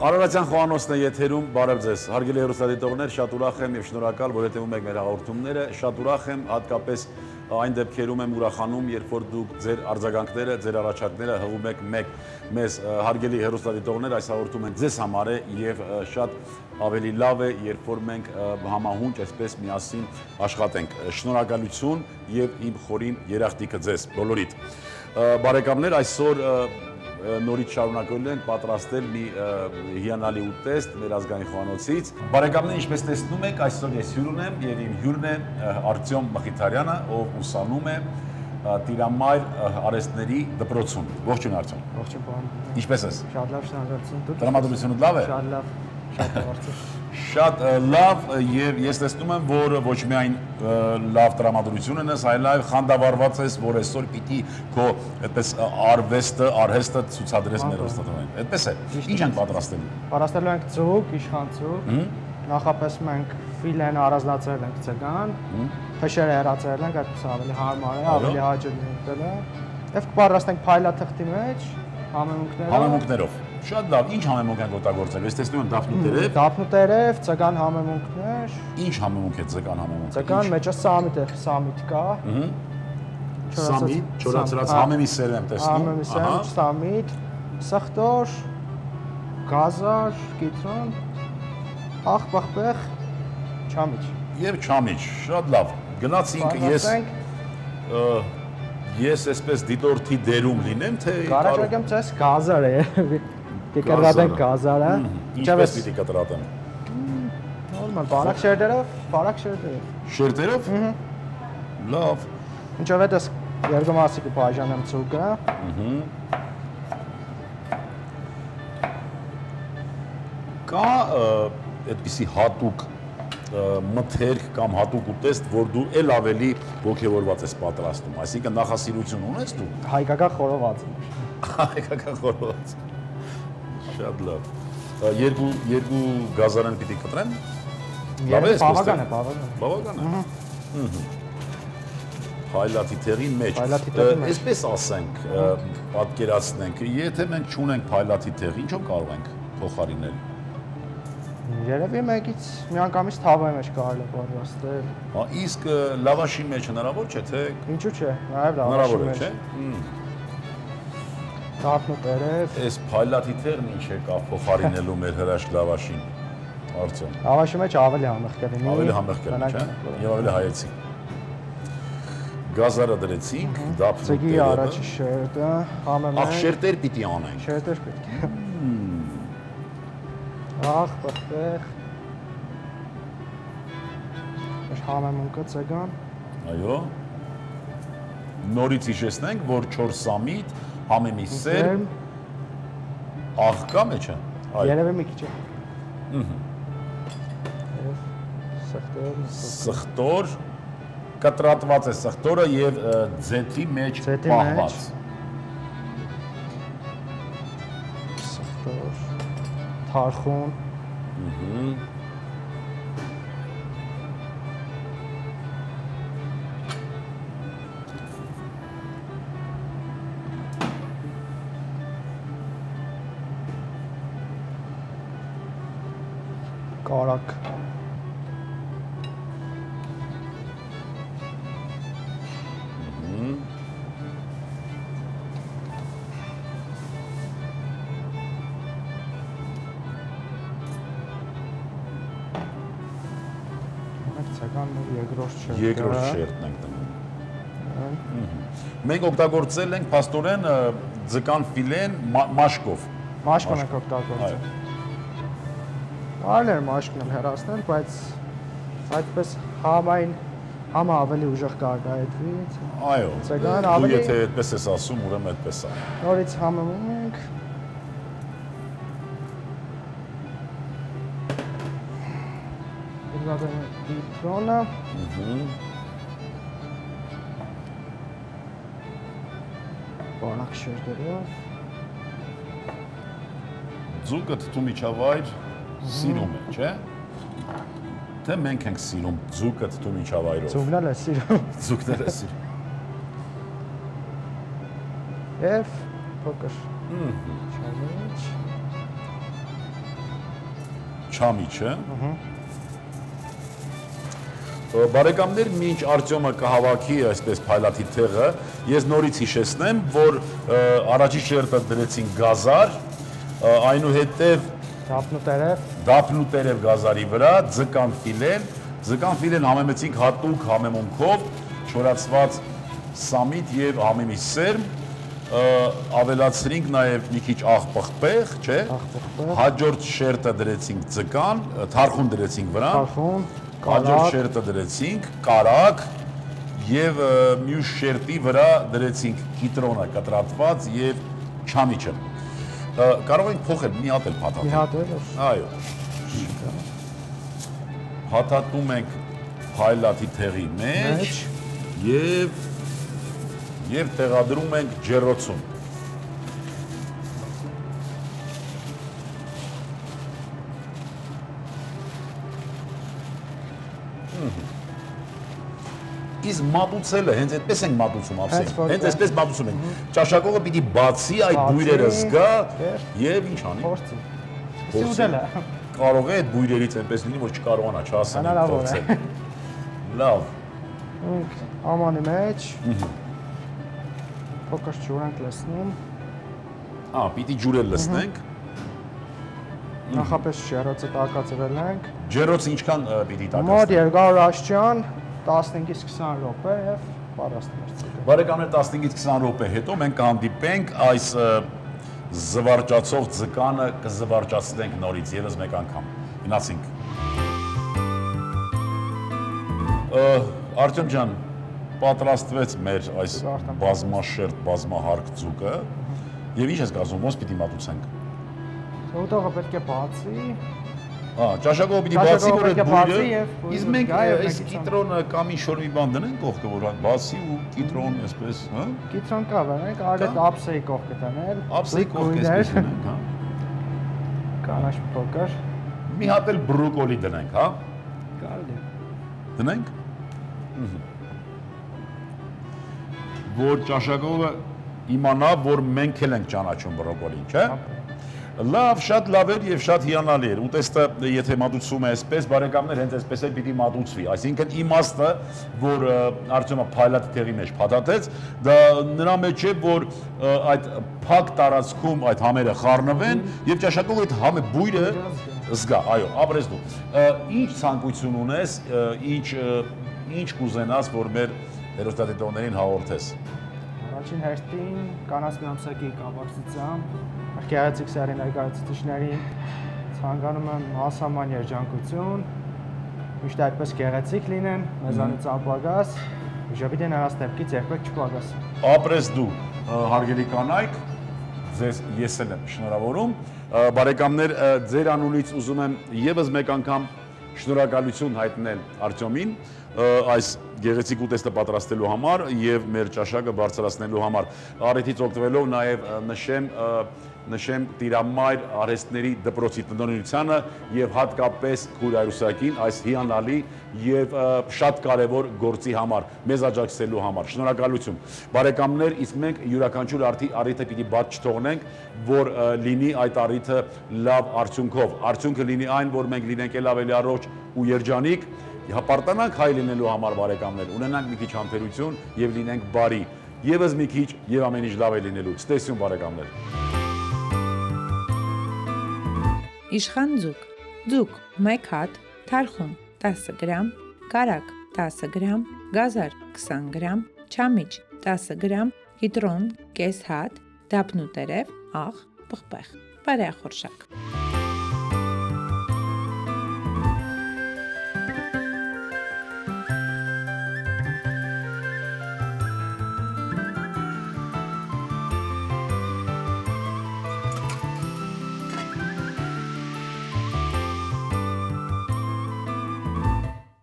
Արարատյան խոհանոցն է եթերում, բարև ձեզ, հարգելի հեռուստադիտողներ, շատ ուրախ եմ և շնորհակալ, որ հետևում եք մեր հաղորդումները, շատ ուրախ եմ, հատկապես այն դեպքերում եմ ուրախանում, երբ որ դուք ձեր արձագանքները, ձեր առաջարկները հղում եք մեզ, հարգելի հեռուստադիտողներ, այս հաղորդումը ձեզ համար է և շատ ավելի լավ է, երբ որ մենք համահունչ այսպես միասին աշխատենք։ Շնորհակալություն և իմ խորին երախտիկը ձեզ բոլորիդ։ Բարեկամներ, այսօր նորից շարունակելու ենք պատրաստել մի հիանալի ուտեստ մեր ազգային խոհանոցից։ Բարեկամներ, ինչպես տեսնում եք, այսօր ես հյուր ունեմ եւ իմ հյուրն է Արտյոմ Մխիթարյանը, ով ուսանում է Տիրամայր արհեստների դպրոցում։ Ողջույն Արտյոմ։ Ողջույն պարոն։ Ինչպես ես։ Շատ լավ, շնորհակալություն։ Դուք Տրամադրությունը լավ է։ Շատ լավ։ Շատ բարձր։ Շատ լավ եւ ես տեսնում եմ, որ ոչ միայն լավ տրամադրություն ունես, այլև խանդավառված ես, որ այսօր պիտի քո այդպես արհեստը ցուցադրես մեր հստատողին։ Այդպես է։ Ինչ ենք պատրաստելու։ Պատրաստելու ենք ձուկ, իշխան ձուկ։ Նախապես մենք ֆիլեն առանձնացրել ենք ցգան, փշերը հեռացրել ենք, այդպես ավելի հարմար է, ավելի հաճելի է։ Եվ կպատրաստենք փայլաթղթի մեջ համեմունքներով։ Շատ լավ, ինչ համեմունք ենք օգտագործել։ Ես տեսնում եմ դափնուտերև։ Դափնուտերև, ցգան համեմունքներ։ Ինչ համեմունք է ցգան համեմունքը։ Ցգան մեջը սամիտ է, սամիտ կա։ Սամիտ, չորացրած համեմիսեր եմ տեսնում։ Համեմիսեր, սամիտ, սխտոր, գազար, կիտրոն, աղբախբեղ, չամիչ։ Եվ չամիչ, շատ լավ։ Գնացինք ես այսպես դիտորդի դերում լինեմ, թե կարող եմ ցես գազար է։ Կկտրատենք գազարը։ Ինչպես պիտի կտրատեմ։ Նորմալ, բարակ շերտերով։ Շերտերով։ Լավ։ Ինչով է դες երկու մասի կբաժանեմ ցուկը։ Կա այդպիսի հատուկ մթերք կամ հատուկ ուտեստ, որ դու էլ ավելի ոգևորված ես պատրաստում, այսինքն նախասիրություն ունես դու։ Հայկական խորոված։ Հայկական խորոված։ Շատ լավ։ Երկու գազարան պիտի կտրեմ։ Լավ է, բավական է։ Բավական է։ Փայլաթիթեղի մեջ։ Այսպես ասենք, պատկերացնենք, եթե մենք չունենք փայլաթիթեղ, ինչով կարող ենք փոխարինել։ Երևի մեկից միանգամից թավայի մեջ կարելի է պատրաստել։ Իսկ լավաշի մեջ հնարավոր չէ, թե ինչու՞ չէ, նաև լավաշի մեջ։ Հնարավոր է, չէ։ Դափնուտերև։ Այս փայլաթիթեղն ինչ է կա փոխարինելու մեր հրաշք լավաշին։ Արտյոմ։ Լավաշի մեջ ավելի համեղ կլինի։ Ավելի համեղ կլինի, չէ՞։ Եվ ավելի հայեցիկ։ Գազարը դրեցինք, դափնուտերը։ Ցգի առաջի շերտը, համեմենք։ Շերտեր պիտի անենք։ Շերտեր պետք է։ Աղբախբեղ։ Այս համեմունքը ցգան։ Այո։ Նորից հիշեցնենք, որ 4 սամիտ, համեմիսեր, աղկա մեջը։ Երևի մի քիչ է։ Սխտոր, կտրատված է սխտորը և ձեթի մեջ պահված։ Սխտոր, թարխուն։ Կարակ։ Երկրորդ շերտն ենք դնում։ Մենք օգտագործել ենք փաստորեն ձկան ֆիլեն մաշկով։ Մաշկն ենք օգտագործել։ Կարելի է մաշկն հեռացնել, բայց այդպես համը ավելի ուժեղ կարգահայտվի։ Այո, դու եթե այդպես ես ասում, ուրեմն այդպես է։ Նորից համեմում ենք։ Կիտրոնը։ Բարակ շերտերով։ Ձուկը թթու միջավայր սիրում է, չէ՞։ Թե մենք ենք սիրում ձուկը թթու միջավայրով։ Ձուկն էլ է սիրում։ Ձուկն էլ է սիրում։ Եվ փոքր չարիչ չամիչը։ Բարեկամներ, մինչ Արտյոմը կհավաքի այսպես փայլատի թեղը, ես նորից հիշեցնեմ, որ առաջի շերտը դրեցին գազար, այնուհետև դափնու տերև գազարի վրա, ձկան ֆիլեն համեմեցինք հատուկ համեմունքով, չորացված սամիտ եւ համեմի սերմ, ավելացրինք նաեւ մի քիչ աղ պղպեղ, չէ՞։ Հաջորդ շերտը դրեցինք ձկան, թարխուն դրեցինք վրան, հաջորդ շերտը դրեցինք կարակ եւ մյուս շերտի վրա դրեցինք կիտրոնը կտրատված եւ չամիչը։ Կարող ենք փոխել մի հատ էլ փաթաթ։ Մի հատ էլ։ Այո։ Փաթաթում ենք փայլատի թեղի մեջ եւ տեղադրում ենք ջեռոցում։ Իսկ մատուցելը հենց այդպես ենք մատուցում, ասենք։ Հենց այսպես մատուցում ենք։ Ճաշակողը պիտի բացի այդ բույրերը զգա եւ ինչ անի։ Փորձի։ Կարող է այդ բույրերից այնպես լինի, որ չկարողանա չասել փորձել։ Լավ։ Ամանի մեջ փոքր ջուր ենք լցնում։ Պիտի ջուրը լցնենք։ Նախապես ջեռոցը տակածվել ենք։ Ջեռոցը ինչքան պիտի տակածվի։ Մոտ 200 աշճան 15-ից 20 րոպե եւ պատրաստում ենք։ Բարեկամներ, 15-ից 20 րոպե հետո մենք կհանդիպենք այս զվարճացող ձկանը կզվարճացնենք նորից եւս մեկ անգամ։ Գնացինք։ Արտյոմ ջան, պատրաստվեց մեր այս բազմաշերտ, բազմահարկ ձուկը։ Եվ ինչ ես կասում, ոնց պիտի մատուցենք։ Ուտողը պետք է բացի։ Ճաշակողը պիտի բացի, որ այդ բույրը, իսկ մենք այս կիտրոնը կամ ինչ-որ մի բան դնենք կողքը, որ բացի ու կիտրոն այսպես, հա։ Կիտրոն կա վերենք, արդ ափսեի կողքը դնել։ Ափսեի կողքը այսպես դնենք, հա։ Կանաչ փոքր։ Մի հատ էլ բրոկոլի դնենք, հա։ Կարելի։ Դնենք։ Որ ճաշակողը իմանա, որ մենք էլ ենք ճանաչում բրոկոլին, չէ՞։ Լավ, շատ լավ էր եւ շատ հիանալի էր։ Ուտեստը եթե մատուցվում է այսպես, բարեկամներ, հենց այսպես էլ պիտի մատուցվի։ Այսինքն իմաստը, որ Արտյոմը փայլատի թեղի մեջ փաթաթեց, դա նրա մեջ է, որ այդ փակ տարածքում այդ համերը խառնվեն եւ ճաշակողը այդ համը բույրը զգա, այո, ապրես դու։ Ինչ ցանկություն ունես, ինչ կուզենաս, որ մեր հերոստատիտողներին հաղորդես։ Առաջին հերթին կանանց ամսակի կապակցությամբ Գեղեցիկ սերի ներկայացուցիչներին ցանկանում եմ հասարման երջանկություն, միշտ այդպես գեղեցիկ լինեն, մեզանից ապագաս, ժպիտի նրանց դեպքից երբեք չպագաս։ Ապրես դու, հարգելի կանայք, ձեզ ես էլ եմ շնորհավորում։ Բարեկամներ, ձեր անունից ուզում եմ եւս մեկ անգամ շնորհակալություն հայտնել Արտյոմին այս գեղեցիկ ուտեստը պատրաստելու համար եւ մեր ճաշակը բարձրացնելու համար։ Առիթից օգտվելով նաեւ նշեմ Տիրամայր արհեստների դպրոցի տնօրինությանը եւ հատկապես Քույր Այրուսակին այս հիանալի եւ շատ կարեւոր գործի համար, մեզ աջակցելու համար։ Շնորհակալություն։ Բարեկամներ, իսկ մենք յուրաքանչյուր առիթը պիտի բաց չթողնենք, որ լինի այդ առիթը լավ արդյունքով։ Արդյունքը լինի այն, որ մենք լինենք ել ավելի առողջ ու երջանիկ, հպարտանանք հայ լինելու համար, բարեկամներ, ունենանք մի քիչ համբերություն եւ լինենք բարի։ Եվս մի քիչ եւ ամեն ինչ լավ է լինելու։ Ցտեսություն, բարեկամներ։ Իշխան ձուկ, ձուկ 1 հատ, թարխուն 10 գրամ, կարակ 10 գրամ, գազար 20 գրամ, չամիչ 10 գրամ, կիտրոն կես հատ, դափնու տերև, աղ, պղպեղ, բարեխորշակ։